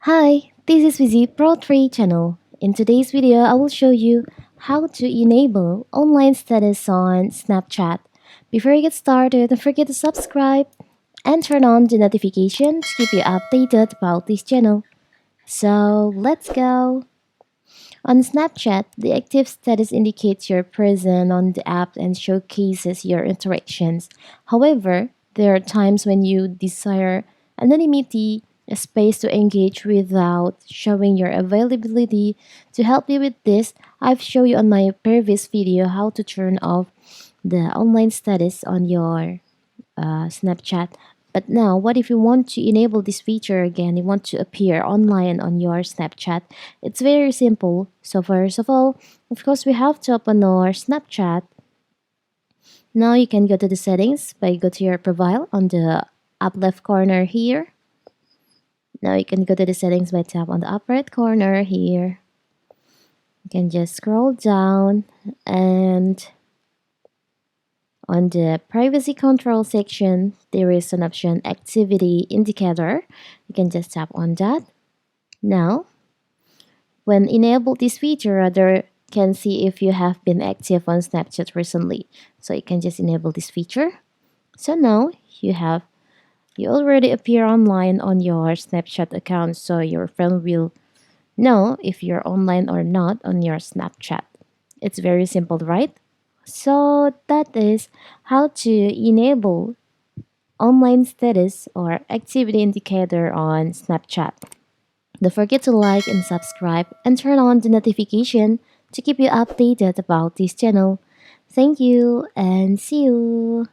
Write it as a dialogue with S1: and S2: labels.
S1: Hi, this is Vizi Pro 3 channel. In today's video, I will show you how to enable online status on Snapchat. Before you get started, don't forget to subscribe and turn on the notification to keep you updated about this channel. So let's go. On Snapchat, the active status indicates your presence on the app and showcases your interactions. However, there are times when you desire anonymity, a space to engage without showing your availability. To help you with this, I've shown you on my previous video how to turn off the online status on your Snapchat. But now, what if you want to enable this feature again? You want to appear online on your Snapchat? It's very simple. So first of all, of course, we have to open our Snapchat. Now you can go to the settings by go to your profile on the up left corner here. Now you can go to the settings by tap on the upper right corner here. You can just scroll down and on the privacy control section, there is an option activity indicator. You can just tap on that. Now, when enable this feature, other can see if you have been active on Snapchat recently. So you can just enable this feature. So now you already appear online on your Snapchat account, so your friend will know if you're online or not on your Snapchat. It's very simple, right? So that is how to enable online status or activity indicator on Snapchat. Don't forget to like and subscribe and turn on the notification to keep you updated about this channel. Thank you and see you.